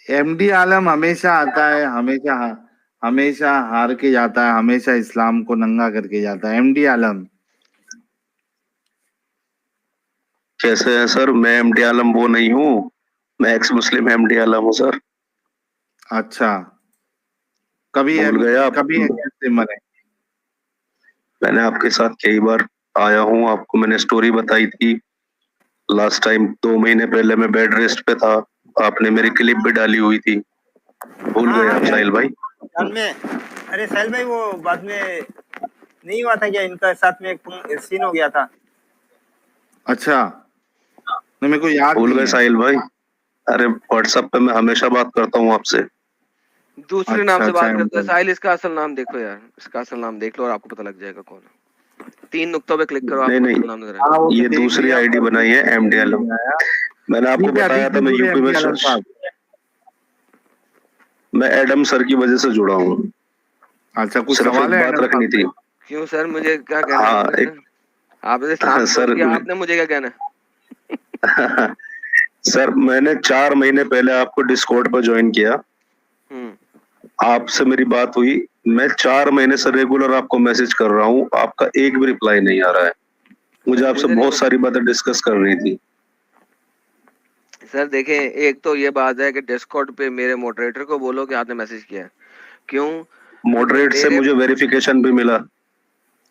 MD आलम हमेशा आता है, हमेशा हमेशा हार के जाता है, हमेशा इस्लाम को नंगा करके जाता है एमडी आलम। कैसे है सर? मैं एमडी आलम वो नहीं हूँ, मैं एक्स मुस्लिम एमडी आलम हूँ सर। अच्छा, कभी भूल गए आप? कभी कैसे मरे? मैंने आपके साथ कई बार आया हूँ, आपको मैंने स्टोरी बताई थी। लास्ट टाइम 2 महीने पहले मैं बेड रेस्ट पे था, आपने मेरी क्लिप भी डाली हुई थी। भूल हाँ गए हाँ आप साहिल भाई? ध्यान में। अरे साहिल भाई, वो बाद में नहीं हुआ था क्या, इनका साथ में एक सीन हो गया था? अच्छा, नहीं मेरे को याद भूल नहीं गए है। साहिल भाई? अरे व्हाट्सएप पे मैं हमेशा बात करता हूँ आपसे। दूसरे नाम अच्छा से अच्छा बात करता है MD। साहिल। इसका असल नाम देखो यार, इसका असल नाम देख लो और आपको पता लग जाएगा कौन है। 3 नुक्तों पे क्लिक करो, नहीं आपको नहीं, असल नाम नजर आएगा। हाँ वो ये मैं देख दूसरी लिया, आईडी पर बनाई है एमडी नहीं आलम। आया। मैंने आपको ठीक है, अभी बताया था क्यों मैं जुड़े यूपी में एमडी आलम साहब? मैं एडम सर की वजह से जुड़ा हूँ। अच्छा, कुछ सिर्फ सवाल एक है बात एडम रखनी साहब थी। से? क्यों सर, मुझे क्या कहना है हाँ आपने एक सर? आपने इस्लाम छोड़ सर दिया, आपने मुझे क्या कहना है? सर मैंने 4 महीने पहले आपको डिस्कॉर्ड पर ज्वाइन किया, आपसे मेरी बात हुई। मैं 4 महीने से रेगुलर आपको मैसेज कर रहा हूँ, आपका एक भी रिप्लाई नहीं आ रहा है। मुझे सर आपसे मुझे नहीं बहुत सारी बातें डिस्कस करनी थी। सर देखें, एक तो ये बात है कि डिस्कॉर्ड पे मेरे मॉडरेटर को बोलो कि आपने मैसेज किया है। क्यों? क्योंकि मॉडरेट से मेरे मुझे वेरिफिकेशन भी मिला।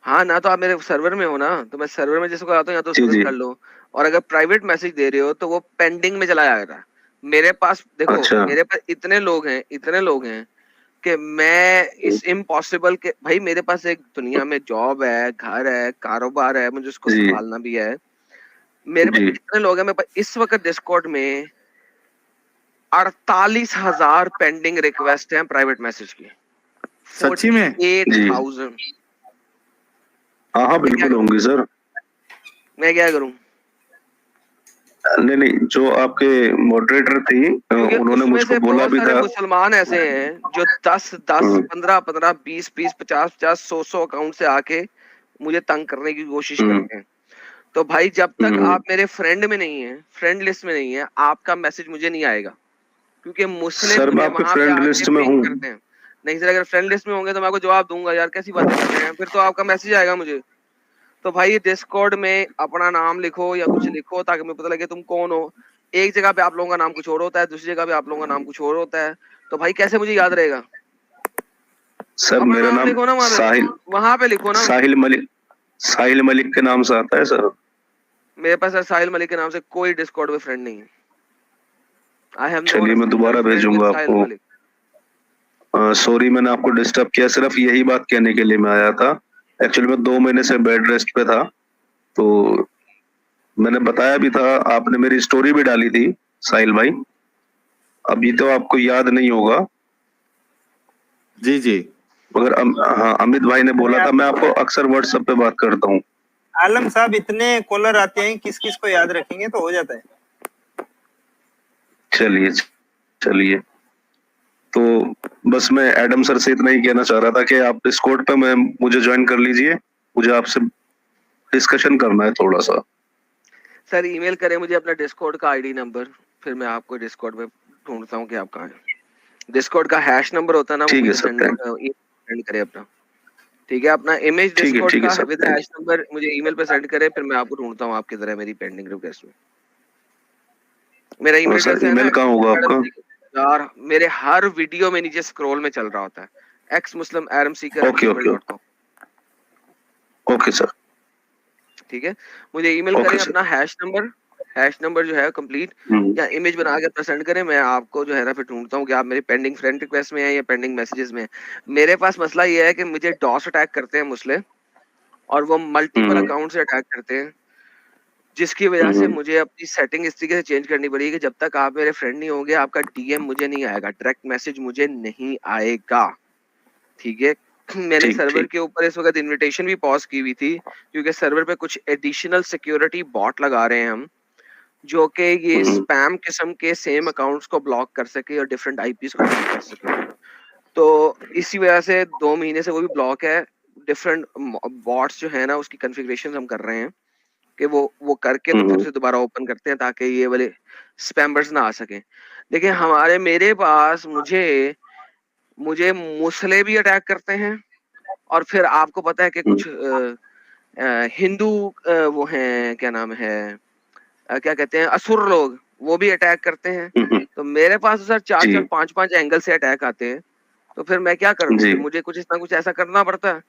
हाँ ना, तो आप मेरे सर्वर में हो ना, तो मैं सर्वर में जिसको आता हूँ या तो जी उसको जी। कर लो। और अगर प्राइवेट मैसेज दे रहे हो तो वो पेंडिंग में चला जाएगा। मेरे पास देखो, अच्छा। मेरे पास इतने लोग हैं कि मैं इस इम्पॉसिबल के भाई, मेरे पास एक दुनिया में जॉब है, घर है, कारोबार है, मुझे उसको जी संभालना भी है। मेरे पास जी। इतने लोग हैं, मेरे पास इस वक्त डिस्कॉर्ड में 48,000 पेंडिंग रिक्वेस्ट हैं प्राइवेट मैसेज की। सच्ची में? जी 48,000। हाँ हाँ मैं क्या बिल्कुल होंगी सर। मैं क्या करूं? नहीं नहीं, जो आपके मॉडरेटर थी क्योंकि उन्होंने उसमें मुझको से बोला बहुत भी सारे था। मुसलमान ऐसे हैं जो 10 10 हम्म 15 15 20 20 50 50 100 अकाउंट से आके मुझे तंग करने की कोशिश हम्म करते हैं। तो भाई जब तक हम्म। आप मेरे फ्रेंड में नहीं है, फ्रेंड लिस्ट में नहीं है, आपका मैसेज मुझे नहीं आएगा। क्योंकि मुस्लिम सर मैं मुझे आपके वहां पे फ्रेंड आके लिस्ट में पिंग हूँ। करते हैं। नहीं सर, अगर फ्रेंड लिस्ट में होंगे तो मैं आपको जवाब दूंगा, यार कैसी बातें कर रहे हैं, फिर तो आपका मैसेज आएगा मुझे। तो भाई डिस्कॉर्ड में अपना नाम लिखो या कुछ लिखो ताकि मुझे पता लगे तुम कौन हो। एक जगह पे आप लोगों का नाम कुछ और होता है, दूसरी जगह पे आप लोगों का नाम कुछ और होता है। तो भाई कैसे मुझे याद रहेगा? सर अपना मेरा नाम नाम लिखो ना साहिल वहां पे लिखो ना। साहिल मलिक, साहिल मलिक के नाम से आता है सर। मेरे पास सर साहिल मलिक के नाम से कोई डिस्कॉर्ड में फ्रेंड नहीं है। आई हैव नोट चलिए अ मैं सिंगल दोबारा फ्रेंड विद भेजूंगा साहिल आपको। मलिक। सॉरी मैंने आपको डिस्टर्ब किया, सिर्फ यही बात कहने के लिए मैं आया था। एक्चुअली मैं 2 महीने से बेड रेस्ट पे था, तो मैंने बताया भी था, आपने मेरी स्टोरी भी डाली थी साहिल भाई। अभी तो आपको याद नहीं होगा, जी जी। मगर हाँ अमित भाई ने बोला था, मैं आपको अक्सर व्हाट्सएप पे बात करता हूँ। आलम साहब, इतने कॉलर आते हैं, किस किस को याद रखेंगे, तो हो जाता है। चलिए चलिए, तो बस मैं एडम सर से इतना ही कहना चाह रहा था कि आप डिस्कॉर्ड पे मैं मुझे ज्वाइन कर लीजिए, मुझे आपसे डिस्कशन करना है थोड़ा सा। सर ईमेल करें मुझे अपना डिस्कॉर्ड का आईडी नंबर, फिर मैं आपको डिस्कॉर्ड में ढूंढता हूँ कि आप कहाँ हैं। डिस्कॉर्ड का हैश नंबर होता है ना, वो ठीक है मुझे सर, थैंक। सेंड करें अपना। ठीक है, अपना इमेज डिस्कॉर्ड ठीक है का sir, with thank. Hash number मुझे ईमेल पे सेंड करें, फिर मैं आपको ढूंढता हूँ आप किधर है मेरी पेंडिंग रिक्वेस्ट में। मेरा ईमेल सर एड्रेस है ना, ईमेल कहाँ होगा आपका? यार मेरे हर वीडियो में नीचे स्क्रॉल में चल रहा होता है, okay okay xmuslimadamseeker@gmail.com। Okay sir. ठीक है, मुझे ईमेल ओके करें सर। अपना हैश नंबर जो है कंप्लीट, या इमेज बना के प्रेजेंट करें। मैं आपको जो है ना फिर ढूंढता हूँ कि आप मेरी पेंडिंग फ्रेंड रिक्वेस्ट में है या पेंडिंग मैसेजेस में है। मेरे पास मसला ये है कि मुझे डॉस अटैक करते हैं मुस्लिम, और वो मल्टीपल हम्म अकाउंट से अटैक करते हैं, जिसकी वजह से हम्म। मुझे अपनी सेटिंग इस तरीके से चेंज करनी पड़ेगी कि जब तक आप मेरे फ्रेंड नहीं होंगे आपका डीएम मुझे नहीं आएगा, डायरेक्ट मैसेज मुझे नहीं आएगा। ठीक है, मैंने ठीक सर्वर ठीक। के ऊपर इस वक्त इनविटेशन भी पॉज की हुई थी, क्योंकि सर्वर पे कुछ एडिशनल सिक्योरिटी बॉट लगा रहे हैं हम, जो कि ये हम्म स्पैम किस्म के सेम अकाउंट्स को ब्लॉक कर सके और डिफरेंट आईपीस को ब्लॉक कर सके। तो इसी वजह से 2 महीने से वो भी ब्लॉक है। डिफरेंट बॉट्स जो है ना उसकी कॉन्फ़िगरेशन हम कर रहे हैं कि वो करके तो फिर हम्म। से दोबारा ओपन करते हैं ताकि ये वाले स्पैमर्स ना आ सकें। देखिए हमारे मेरे पास मुझे मुझे मुसले भी अटैक करते हैं, और फिर आपको पता है कि कुछ हिंदू वो हैं, क्या नाम है, क्या कहते हैं, असुर लोग, वो भी अटैक करते हैं। तो मेरे पास सर 4-4 जी 5-5 एंगल से अटैक आते हैं। तो फिर मैं क्या करूं, जी फिर मुझे कुछ ना कुछ ऐसा करना पड़ता है।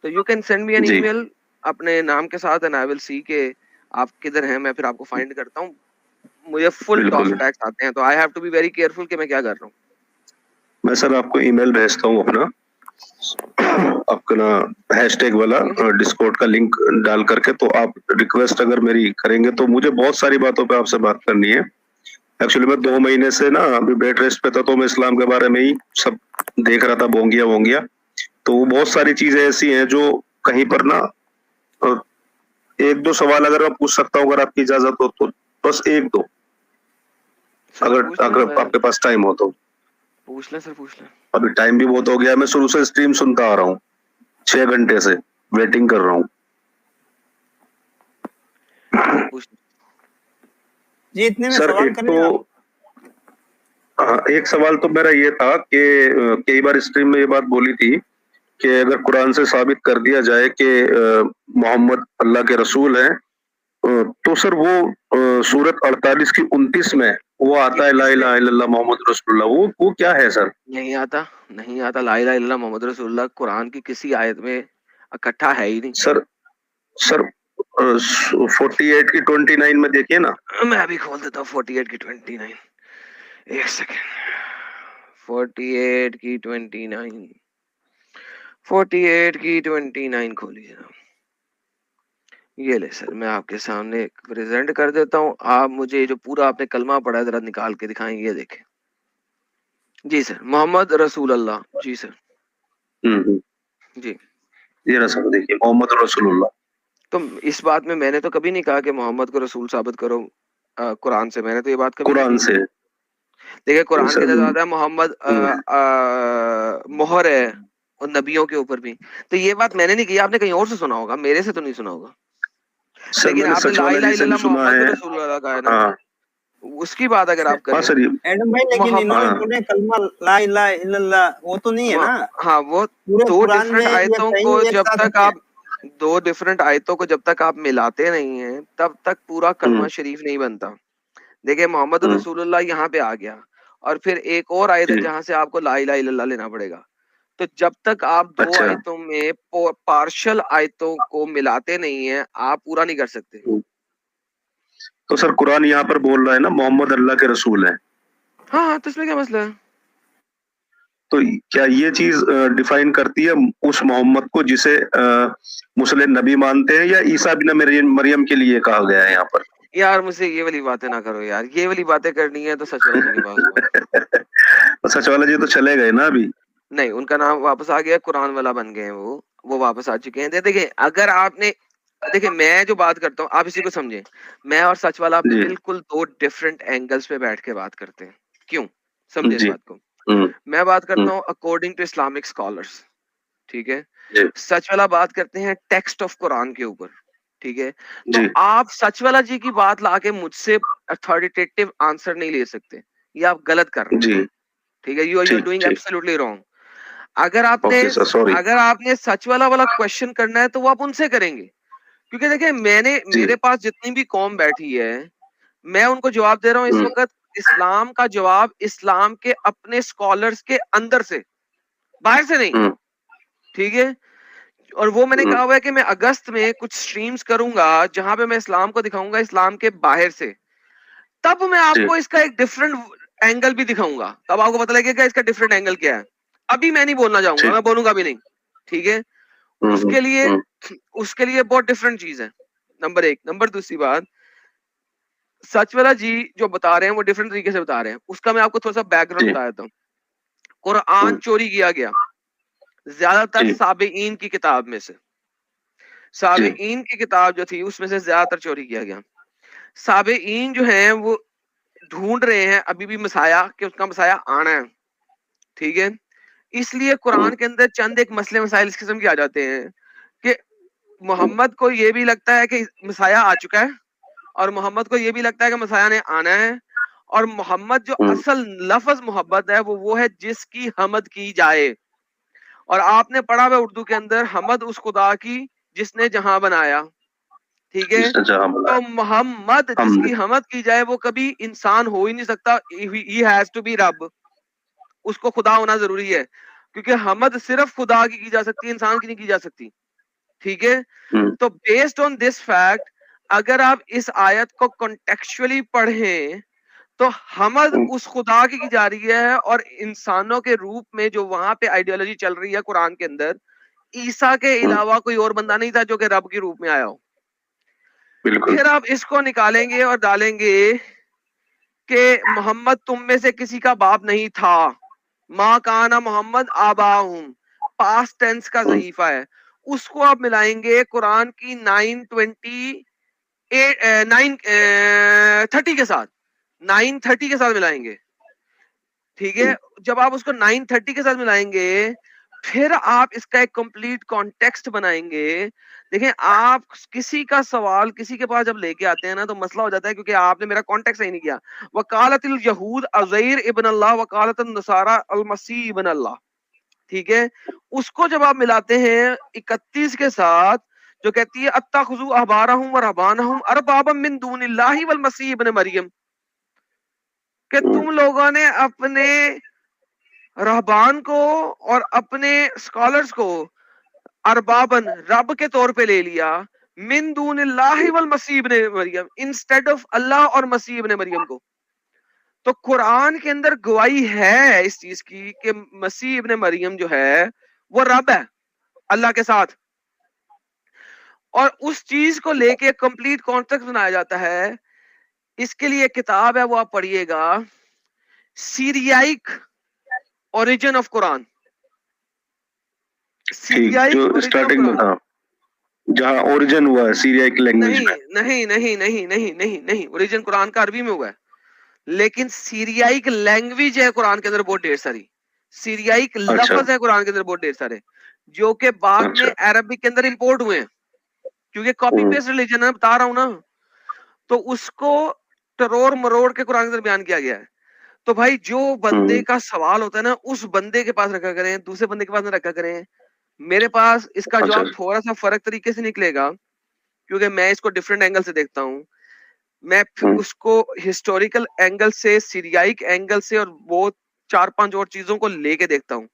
तो you can send me an जी ईमेल अपने नाम के साथ, एंड आई विल सी के आप किधर हैं, मैं फिर आपको फाइंड करता हूँ। मुझे फुल टॉस बिल्कुल। अटैक्स आते हैं, तो I have to be very careful कि मैं क्या कर रहा हूँ। मैं सर आपको ईमेल भेजता हूँ अपना, अपना हैशटैग वाला डिस्कॉर्ड का लिंक डाल करके, तो आप रिक्वेस्ट अगर मेरी करेंगे तो मुझे बहुत सारी बातों पे आपसे बात करनी है। एक्चुअली मैं 2 महीने से ना अभी बेड रेस्ट पे था, तो मैं इस्लाम के बारे में ही सब देख रहा था, बोंगिया वोंगिया। तो बहुत सारी चीजें ऐसी हैं जो कहीं पर ना, एक दो सवाल अगर मैं पूछ सकता हूँ, अगर आपकी इजाजत हो तो, बस एक दो, सर अगर पूछ लें, अगर आपके पास टाइम हो तो। पूछ लें सर, पूछ लें। अभी टाइम भी बहुत हो गया, मैं शुरू से स्ट्रीम सुनता आ रहा हूँ, 6 घंटे से वेटिंग कर रहा हूँ। सर पूछ लें। जी इतने में सर सवाल एक करें आप। तो हाँ, एक सवाल तो मेरा ये था कि कई बार स्ट्रीम में ये बात बोली थी कि अगर कुरान से साबित कर दिया जाए कि मोहम्मद अल्लाह के रसूल हैं, तो सर वो सूरत 48 की 29 में वो आता है ला इलाहा इल्लल्लाह मोहम्मद रसूलुल्लाह, वो क्या है सर? नहीं आता, नहीं आता। ला इलाहा इल्लल्लाह मोहम्मद रसूलुल्लाह कुरान की किसी आयत में इकट्ठा है ही नहीं। सर सर 48 की 29 में देखिए ना। मैं अभी खोल देता हूँ 48 की 29, एक सेकेंड। 48 की 29, 48 की 29 खोलिए ना। ये ले सर, मैं आपके सामने प्रेजेंट कर देता हूँ। आप मुझे जो पूरा आपने कलमा पढ़ा है जरा निकाल के दिखाएं, ये देखें। जी सर, मोहम्मद रसूल अल्लाह। जी सर। जी। ये ना सर देखिए, मोहम्मद रसूलुल्लाह। तो इस बात में मैंने तो कभी नहीं कहा कि मोहम्मद को रसूल साबित करो कुरान से, मैंने तो ये बात कभी नहीं कुरान की। से देखिए कुरान के सर। अंदर आता है मोहम्मद मोहर है और नबियों के ऊपर भी। तो ये बात मैंने नहीं की, आपने कहीं और से सुना होगा, मेरे से तो नहीं सुना होगा। सर लेकिन मैंने आपने ला सचवाला इलाहा जी से भी इल्लल्लाह सुना मोहम्मद है। रसूलुल्लाह कहा है ना, हाँ उसकी बात अगर आप हाँ करें। सर, ये एडम भाई लेकिन इन्होंने हाँ बोले कलमा ला इलाहा इल्लल्लाह, वो तो नहीं है ना हाँ, वो पूरे दो कुरान में डिफरेंट या आयतों कहीं को एक जब साथ तक नहीं है। आप दो डिफरेंट आयतों को जब तक आप मिलाते नहीं हैं, तब तक पूरा कलमा शरीफ नहीं बनता। देखिए मोहम्मद रसूलुल्लाह यहाँ पे आ गया, और फिर एक और आयत है जी जहां से आपको ला इलाहा इल्लल्लाह लेना पड़ेगा। तो जब तक आप दो अच्छा। आयतों में पार्शियल आयतों को मिलाते नहीं है, आप पूरा नहीं कर सकते। तो सर कुरान यहाँ पर बोल रहा है ना मोहम्मद अल्लाह के रसूल हैं, हाँ हाँ, तो इसमें क्या मसला है? तो क्या ये चीज डिफाइन करती है उस मोहम्मद को जिसे मुस्लिम नबी मानते हैं, या ईसा बिन मरियम के लिए कहा गया है यहाँ पर? यार मुझसे ये वाली बातें ना करो यार, ये वाली बातें करनी है तो सचवाला जी के पास आओ। तो सचवाला जी तो चले गए ना अभी। नहीं, उनका नाम वापस आ गया, कुरान वाला बन गए हैं वो वापस आ चुके हैं। देखिए अगर आपने, देखिए मैं जो बात करता हूँ आप इसी को समझें, मैं और सच वाला जी बिल्कुल दो डिफरेंट एंगल्स पे बैठ के बात करते हैं। क्यों? समझे इस जी बात को। मैं बात करता हूँ अकॉर्डिंग टू इस्लामिक स्कॉलर्स, ठीक है। जी सच वाला बात करते हैं टेक्स्ट ऑफ कुरान के ऊपर, ठीक है। तो जी आप सच वाला जी की बात लाके मुझसे अथॉरिटेटिव आंसर नहीं ले सकते, ये आप गलत कर रहे हैं, जी ठीक है। यू आर ठीक डूइंग ठीक। Absolutely wrong. अगर आपने ओके सर, सॉरी। अगर आपने सच वाला वाला क्वेश्चन करना है तो वो आप उनसे करेंगे, क्योंकि देखिए मैंने जी मेरे पास जितनी भी कौम बैठी है, मैं उनको जवाब दे रहा हूँ इस वक्त इस्लाम का जवाब, इस्लाम के अपने स्कॉलर्स के अंदर से, बाहर से नहीं, ठीक है। और वो मैंने कहा हुआ है कि मैं अगस्त में कुछ स्ट्रीम्स करूंगा जहां पे मैं इस्लाम को दिखाऊंगा इस्लाम के बाहर से, तब मैं जी आपको इसका एक डिफरेंट एंगल भी दिखाऊंगा, तब आपको पता लगेगा इसका डिफरेंट एंगल क्या है। अभी मैं नहीं बोलना चाहूंगा, ठीक। मैं बोलूंगा भी नहीं, ठीक है। उसके लिए उसके लिए बहुत डिफरेंट चीज है, नंबर एक। नंबर दूसरी बात, सच वाला जी जो बता रहे हैं वो डिफरेंट तरीके से बता रहे हैं, उसका मैं आपको थोड़ा सा बैकग्राउंड जी बता देता हूँ। कुरान चोरी किया गया ज्यादातर जी साबेईन की किताब में से, जी साबेईन की किताब जो थी उसमें से ज्यादातर चोरी किया गया। साबेईन जो हैं वो ढूंढ रहे हैं अभी भी मसाया, कि उसका मसाया आना है, ठीक है। इसलिए कुरान के अंदर चंद एक मसले मसाइल इस किस्म के आ जाते हैं कि मोहम्मद को ये भी लगता है कि मसाया आ चुका है, और मोहम्मद को ये भी लगता है कि मसाया ने आना है, और मोहम्मद जो हम्म। असल लफ्ज मोहब्बत है वो है जिसकी हमद की जाए। और आपने पढ़ा हुआ उर्दू के अंदर हमद उस खुदा की जिसने जहां बनाया, ठीक है। जिसने जहां तो बनाया मोहम्मद हमने। जिसकी हमद की जाए वो कभी इंसान हो ही नहीं सकता, ही हैज टू बी रब, उसको खुदा होना जरूरी है, क्योंकि हमद सिर्फ खुदा की जा सकती है, इंसान की नहीं की जा सकती, ठीक है। हम्म। तो बेस्ड ऑन दिस फैक्ट अगर आप इस आयत को कॉन्टेक्चुअली पढ़ें तो हमद हम्म। उस खुदा की जा रही है, और इंसानों के रूप में जो वहां पे आइडियोलॉजी चल रही है कुरान के अंदर, ईसा के हम्म। अलावा कोई और बंदा नहीं था जो कि रब के रूप में आया हो। बिल्कुल। फिर आप इसको निकालेंगे और डालेंगे कि मोहम्मद तुम में से किसी का बाप नहीं था, माँ काना मोहम्मद आबाहुम, पास्ट टेंस का हम्म। ज़ईफा है, उसको आप मिलाएंगे कुरान की 930 के साथ, 930 के साथ मिलाएंगे, ठीक है। जब आप उसको 930 के साथ मिलाएंगे फिर आप इसका एक कंप्लीट कॉन्टेक्स्ट बनाएंगे। देखें, आप किसी का सवाल किसी के पास जब लेके आते हैं ना तो मसला हो जाता है, क्योंकि आपने मेरा कॉन्टेक्स्ट सही नहीं किया। वकालतिल यहूद अज़ैर इब्न अल्लाह वकालतन नसारा अल मसीह इब्न अल्लाह, ठीक है। उसको जब आप मिलाते हैं 31 के साथ जो कहती है अत्तखुजू अहबारहुम व रहबानहुम अरबाबम मिन दूनिल्लाहि वल मसीह इब्न मरियम, कि तुम लोगों ने अपने रहबान को और अपने स्कॉलर्स को अरबाबन रब के तौर पे ले लिया, मिन दूनिल्लाहि वल मसीह इब्न मरियम, इंस्टेड ऑफ अल्लाह और मसीह इब्न मरियम को। तो कुरान के अंदर गवाही है इस चीज की कि मसीह इब्न मरियम जो है वो रब है अल्लाह के साथ, और उस चीज को लेके कंप्लीट कॉन्टेक्स्ट बनाया जाता है। इसके लिए एक किताब है वो आप पढ़िएगा, सीरियाइक ओरिजिन ऑफ कुरान, ठीक, सीरियाइक जो ओरिजिन ऑफ स्टार्टिंग में कुरान। था, जहाँ ओरिजिन हुआ है सीरिया की लैंग्वेज नहीं में। नहीं नहीं नहीं नहीं नहीं नहीं, ओरिजिन कुरान का अरबी में हुआ है, लेकिन सीरियाइक लैंग्वेज है कुरान के अंदर बहुत ढेर सारी, सीरियाइक अच्छा। लफ्ज है कुरान के अंदर बहुत ढेर सारे, जो कि बाद में अच्छा। अरबिक के अंदर इंपोर्ट हुए हैं, क्योंकि कॉपी हम्म। पेस्ट रिलीजन है, बता रहा हूं ना। तो उसको टरोर मरोड़ के कुरान के अंदर बयान किया गया है। तो भाई जो बंदे हम्म। का सवाल होता है ना उस बंदे के पास रखा करें, दूसरे बंदे के पास ना रखा करें। मेरे पास इसका अच्छा। जवाब थोड़ा सा फर्क तरीके से निकलेगा, क्योंकि मैं इसको डिफरेंट एंगल से देखता हूँ। मैं हम्म। उसको हिस्टोरिकल एंगल से, सीरियाइक एंगल से, और वो 4-5 और चीजों को लेके देखता हूँ।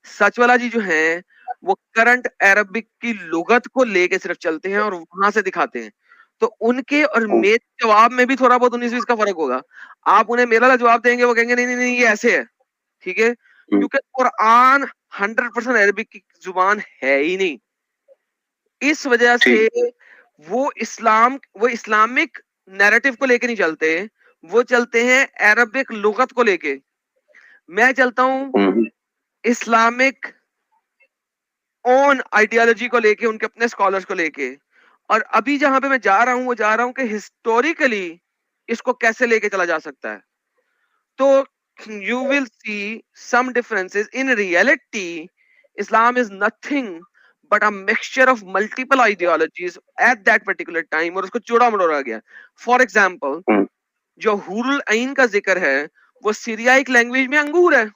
सच वाला जी जो है वो करंट अरबिक की लुगत को लेके सिर्फ चलते हैं और वहां से दिखाते हैं। तो उनके और मेरे जवाब में भी थोड़ा बहुत 19-20 का फर्क होगा। आप उन्हें मेरा जवाब देंगे वो कहेंगे नहीं नहीं नहीं ये ऐसे है, ठीक है, हम्म। क्योंकि कुरान 100% अरबिक की जुबान है ही नहीं। इस वजह से ठीक। वो इस्लामिक नैरेटिव को लेके नहीं चलते, वो चलते हैं अरबिक लुगत को लेके। मैं चलता हूँ हम्म। इस्लामिक ओन आइडियोलॉजी को लेके, उनके अपने स्कॉलर्स को लेके। और अभी जहां पे मैं जा रहा हूं वो जा रहा हूं कि हिस्टोरिकली इसको कैसे लेके चला जा सकता है। तो you will see some differences in reality. Islam is nothing but a mixture of multiple ideologies at that particular time, और उसको चूड़ा मरोड़ा गया। For example, hmm. जो हुरुल ऐन का जिक्र है वो सीरियाइक लैंग्वेज में अंगूर है, ठीक।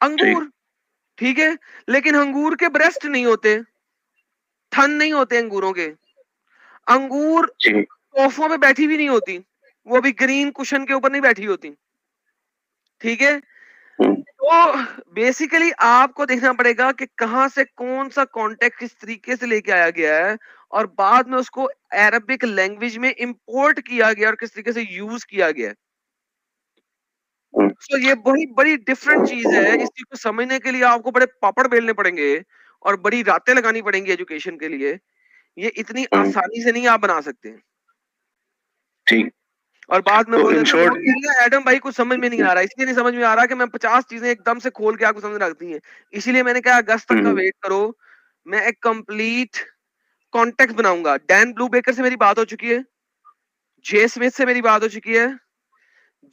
अंगूर, ठीक है। लेकिन अंगूर के ब्रेस्ट नहीं होते, थन नहीं होते अंगूरों के, अंगूर ठीक। तोहफों पे बैठी भी नहीं होती, वो भी ग्रीन कुशन के ऊपर नहीं बैठी होती, ठीक है। हम्म। तो बेसिकली आपको देखना पड़ेगा कि कहां से कौन सा कॉन्टेक्स्ट किस तरीके से लेके आया गया है, और बाद में उसको अरबिक लैंग्वेज में इंपोर्ट किया गया और किस तरीके से यूज किया गया है। हम्म। तो ये बड़ी बड़ी डिफरेंट चीज है। इस चीज को समझने के लिए आपको बड़े पापड़ बेलने पड़ेंगे और बड़ी रातें लगानी पड़ेंगी एजुकेशन के लिए। ये इतनी हम्म। आसानी से नहीं आप बना सकते। ठीक। और बाद में तो बोल इन देते हैं लोग शॉर्ट। कहेंगे एडम भाई कुछ समझ में नहीं आ रहा, इसलिए नहीं समझ में आ रहा कि मैं 50 चीजें एकदम से खोल के आपको समझ रख दी हैं। इसीलिए मैंने कहा अगस्त तक का हम्म। वेट करो, मैं एक कंप्लीट कॉन्टेक्स्ट बनाऊंगा। डैन ब्लू बेकर से मेरी बात हो चुकी है, जे स्मिथ से मेरी बात हो चुकी है।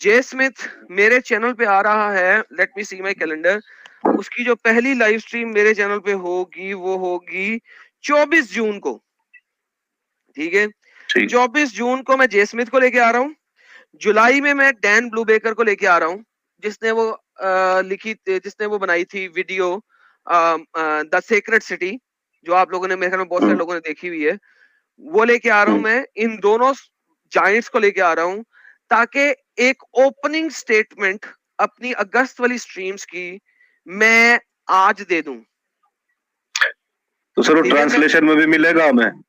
जे स्मिथ मेरे चैनल पे आ रहा है, let me see my calendar, उसकी जो पहली लाइव स्ट्रीम मेरे चैनल पे होगी वो होगी 24 जून को, ठीक है। ठीक। 24 जून को मैं जे स्मिथ को लेके आ रहा हूँ। जुलाई में मैं डैन ब्लूबेकर को लेके आ रहा हूँ, जिसने वो जिसने वो बनाई थी वीडियो द सीक्रेट सिटी, जो आप लोगों ने, मेरे ख्याल में बहुत सारे लोगों ने देखी हुई है। वो लेके आ रहा हूँ मैं, इन दोनों जायंट्स को लेके आ रहा हूँ, ताकि एक ओपनिंग स्टेटमेंट अपनी अगस्त वाली स्ट्रीम्स की मैं आज दे दूं। तो सर वो ट्रांसलेशन में भी मिलेगा हमें?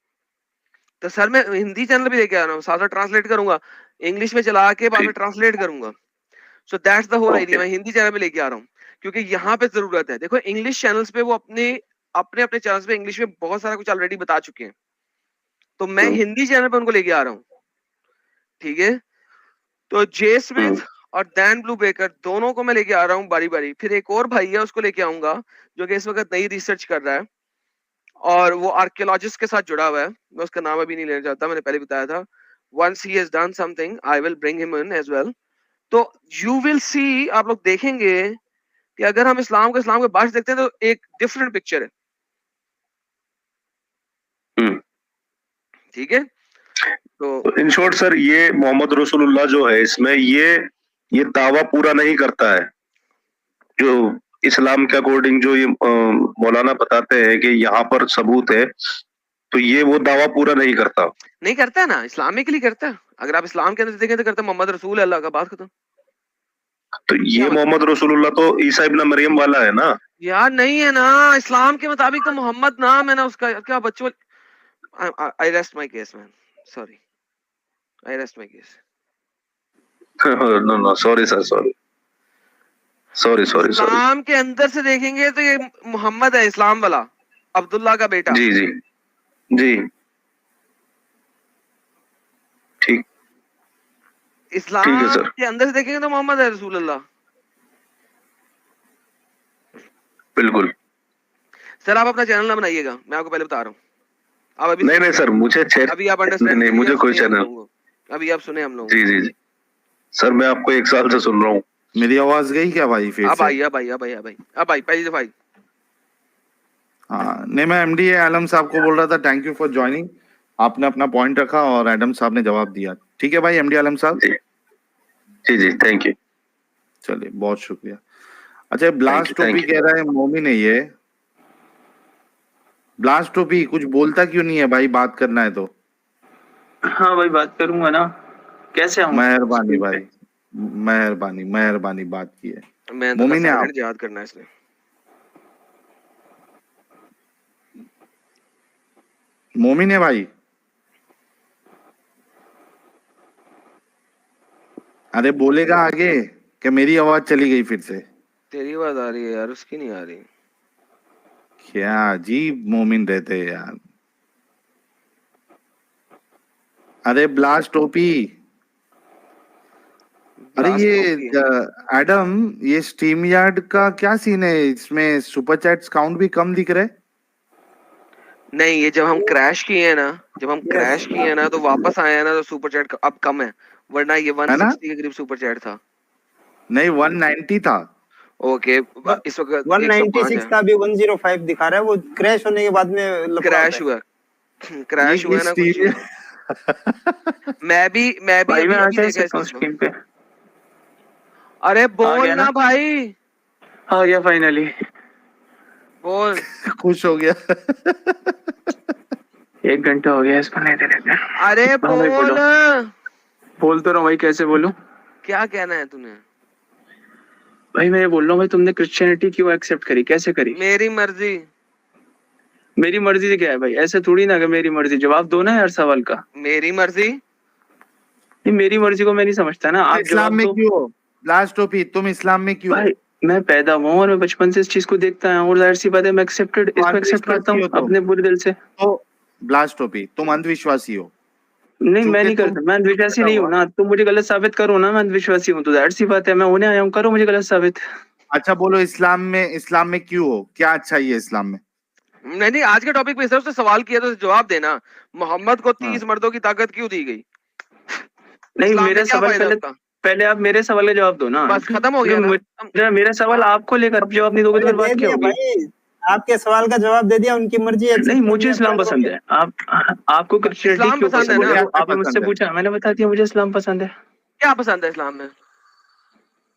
तो सर मैं हिंदी चैनल भी लेके आ रहा हूँ, साथ साथ ट्रांसलेट करूंगा, इंग्लिश में चला के बाद में ट्रांसलेट करूंगा। So that's the whole idea. मैं हिंदी चैनल पे लेके आ रहा हूँ क्योंकि यहाँ पे जरूरत है। देखो इंग्लिश चैनल्स पे वो अपने अपने अपने चैनल्स पे इंग्लिश में बहुत सारा कुछ ऑलरेडी बता चुके हैं, तो मैं हिंदी चैनल पे उनको लेके आ रहा हूँ, ठीक है। तो जे स्मिथ और डैन ब्लूबेकर दोनों को मैं लेके आ रहा हूँ बारी बारी। फिर एक और भाई है, उसको लेके आऊंगा जो कि इस वक्त नई रिसर्च कर रहा है और वो आर्कियोलॉजिस्ट के साथ जुड़ा हुआ है। मैं उसका नाम अभी नहीं लेना चाहता, मैंने पहले बताया था। Once he has done something I will bring him in as well. तो यू विल सी, आप लोग देखेंगे कि अगर हम इस्लाम के बाहर से देखते हैं तो एक डिफरेंट पिक्चर है, ठीक है। तो इन शॉर्ट सर, ये मोहम्मद रसूलुल्लाह जो है इसमें ये दावा पूरा नहीं करता है जो इस्लाम के अकॉर्डिंग जो ये मौलाना बताते हैं कि यहाँ पर सबूत है, तो ये वो दावा पूरा नहीं करता। नहीं करता है ना, इस्लामिकली करता है। अगर आप इस्लाम के अंदर देखें तो करता है, मोहम्मद रसूल है, अल्लाह का, बात खत्म। तो ये मोहम्मद रसूलुल्लाह तो ईसा इब्न मरियम वाला है ना यार? नहीं है ना, इस्लाम के मुताबिक तो मोहम्मद नाम है ना उसका। क्या बच्चों, I rest my case man, sorry, I rest my case. No no, sorry sir, sorry. Islam के अंदर से देखेंगे तो ये मोहम्मद है, इस्लाम वाला, अब्दुल्ला का बेटा। जी ठीक। इस्लाम के अंदर से देखेंगे तो मोहम्मद है रसूलुल्लाह। बिल्कुल सर आप अपना चैनल ना बनाइएगा, मैं आपको पहले बता रहा हूँ। आप अभी नहीं सर, मुझे अभी आप अंडरस्टैंड नहीं, मुझे कोई चैनल, अभी आप सुने हम लोग। जी सर, मैं आपको 1 साल से सुन रहा हूँ। मेरी आवाज गई क्या भाई फिर से? अब आई पहली दफा आई। हाँ नहीं, मैं एमडी आलम साहब को बोल रहा था थैंक यू फॉर ज्वाइनिंग। आपने अपना पॉइंट रखा और एडम साहब ने जवाब दिया। ठीक है भाई एमडी आलम साहब। जी थैंक यू। चलिए बहुत शुक्रिया। अच्छा ब्लास्ट टोपी कह रहा है मोमिन है ये। ब्लास्ट टोपी कुछ बोलता क्यों नहीं है भाई? बात करना है तो। हाँ भाई बात करूंगा ना, कैसे आऊं? मेहरबानी भाई, मेहरबानी बात की है। मोमिन है आप? याद करना है इसलिए। मोमिन है भाई? अरे बोलेगा आगे कि मेरी आवाज चली गई फिर से? तेरी आवाज आ रही है यार, उसकी नहीं आ रही। क्या अजीब मोमिन रहते हैं यार। अरे ब्लास्ट टोपी, अरे ये एडम, ये स्ट्रीम यार्ड का क्या सीन है? इसमें सुपर चैट्स काउंट भी कम दिख रहे? नहीं, ये जब हम क्रैश किए हैं ना, तो वापस आए हैं ना, तो सुपर चैट अब कम है, वरना ये 160 के करीब सुपर चैट था। नहीं 190 था। ओके इस वक्त 196 था, अभी 105 दिखा रहा है। वो क्रैश होने के बाद में क्रैश हुआ ना कुछ। मैं भी भाई मैं आके स्क्रीन पे। अरे बोल ना भाई। आ गया फाइनली, बोल। खुश हो गया। 1 घंटा हो गया इसको नहीं देने। अरे बोल तो रहा हूँ भाई, कैसे बोलूं? क्या कहना है तूने? भाई मैं ये बोल रहा हूँ भाई, तुमने क्रिश्चियनिटी क्यों एक्सेप्ट करी, कैसे करी? मेरी मर्जी से क्या है भाई? ऐसे थोड़ी ना कि मेरी मर्जी, जवाब दो ना यार सवाल का। मेरी मर्जी नहीं, मेरी मर्जी को मैं नहीं समझता ना। आप इस्लाम में क्यों हो? ब्लास्ट टोपी तुम इस्लाम में क्यों? भाई मैं पैदा हुआ और मैं बचपन से इस चीज को देखता हूँ और जाहिर सी बात है मैं इसको एक्सेप्ट करता हूँ अपने पूरे दिल से। तो ब्लास्ट टोपी तुम अंधविश्वासी हो? नहीं मैं नहीं करता, मैं अंधविश्वासी नहीं हूँ ना। तुम मुझे गलत साबित करो ना, मैं अंधविश्वासी हूँ तो जाहिर सी बात है मैं होने आया हूँ, करो मुझे गलत साबित। अच्छा बोलो इस्लाम में क्यों हो? क्या अच्छा ही है इस्लाम में? नहीं, आज के टॉपिक पे सर उसने सवाल किया तो जवाब देना। मोहम्मद को 30 मर्दों की ताकत क्यों दी गई? नहीं मेरा सवाल पहले आप मेरे सवाल का जवाब दो ना। बस खत्म हो गया ना? मेरा सवाल आपको लेकर जवाब नहीं दोगे तो फिर बात क्या होगी? आपके सवाल का जवाब दे दिया, उनकी मर्जी है। नहीं मुझे इस्लाम पसंद है। आपको क्रिश्चियनिटी क्यों पसंद है? आपने मुझसे पूछा, मैंने बता दिया मुझे इस्लाम पसंद है। क्या पसंद है इस्लाम में?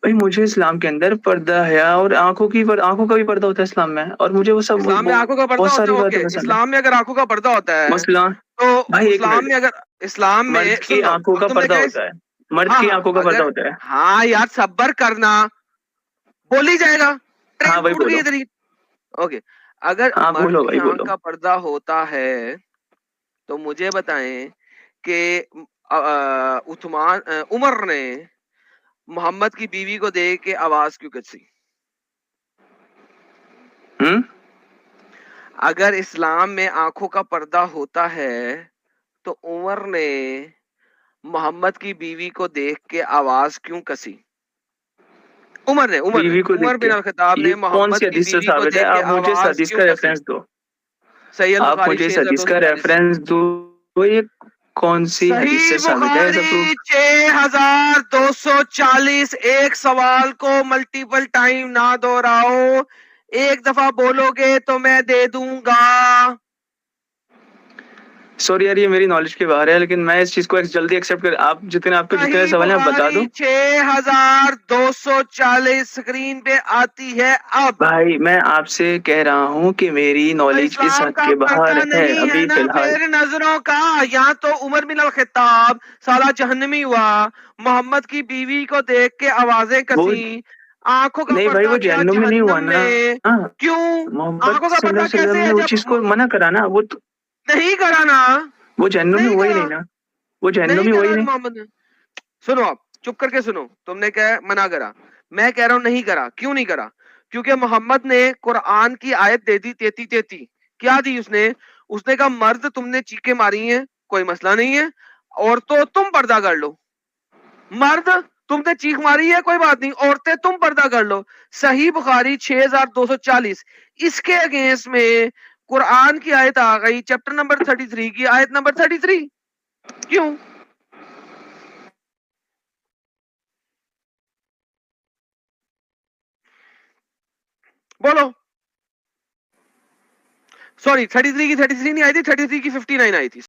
भाई मुझे इस्लाम के अंदर पर्दा है और आंखों का भी पर्दा होता है इस्लाम में, और मुझे वो सब इस्लाम में आंखों का पर्दा बहुत होता सारी है, बातें ओके। पसंद है। इस्लाम में अगर आंखों का पर्दा होता है मसला तो भाई एक इस्लाम मिनट, में अगर इस्लाम में मर्द की सुन लो, आंखों अब का तुमने पर्दा क्या होता है, मर्द हाँ की हाँ आंखों का पर्दा अगर होता है। हाँ यार सब्र करना, बोल ही जाएगा, ट्रेन हाँ भाई उड़ गई बोलो। इधर ही। ओके, अगर हाँ मर्द बोलो की भाई आंख बोलो। का पर्दा होता है तो मुझे बताएं कि उमर ने मोहम्मद की बीवी को देख के आवाज क्यों कसी? अगर इस्लाम में आंखों का पर्दा होता है तो उमर ने मोहम्मद की बीवी को देख के आवाज क्यों कसी? उमर ने बीवी को देख उमर के, बिन अल-खत्ताब ये ने कौन मोहम्मद सी की हदीस से बीवी को साबित है? देख के आप मुझे इस आवाज हदीस क्यों का कसी? रेफरेंस दो। सही अल आप बुखारी मुझे इस हदीस का 6240। रेफरेंस दो, ये कौन सी हदीस सही से साबित है? ऐसा बुखारी प्रूफ 6240। एक सवाल को मल्टीपल टाइम ना दोहराओ, एक दफा बोलोगे तो मैं दे दूंगा। सॉरी यार, ये मेरी नॉलेज के बाहर है, लेकिन मैं इस चीज को जल्दी एक्सेप्ट कर, आप आपके जितने सही सवाल हैं आप बता दो। बुखारी 6240 स्क्रीन पे आती है अब। भाई मैं आपसे कह रहा हूँ कि मेरी नॉलेज इस इस्लाम हद का के बाहर पर्दा है नहीं है अभी ना फिलहाल। फिर नजरों का। यहाँ तो उमर बिन अल-खत्ताब साला जहन्नमी हुआ, मोहम्मद की बीवी को देख के आवाजें वो कसी। आंखों का नहीं भाई, पर्दा वो गया जहन्नुम में नहीं हुआ जहन्नम ना। में। हाँ, क्यों? मोहम्मद आंखों का सल्लल्लाहु पर्दा अलैहि वसल्लम कैसे ने है वो जब चीज को मना करा ना, वो तो नहीं करा ना, वो जहन्नुम में नहीं हुआ ही करा, नहीं ना, वो जहन्नुम नहीं में हुआ ही करा नहीं। मोहम्मद ने। सुनो, आप चुप करके सुनो। तुमने क्या मना करा? मैं कह रहा हूं नहीं करा। क्यों नहीं करा? क्योंकि मोहम्मद ने कुरान की आयत दे दी 33-33। क्या दी उसने? उसने कहा मर्द तुमने चीखे मारी हैं, कोई मसला नहीं है, और तो तुम पर्दा कर लो। मर्द तुमने चीख मारी है, कोई बात नहीं, औरतें तुम पर्दा कर लो। सही बुखारी 6240। इसके अगेंस्ट में कुरान की आयत आ गई, चैप्टर नंबर 33 की आयत नंबर 33। क्यों? बोलो। सॉरी, 33 की 33 नहीं आई थी, 33 की 59 आई थी।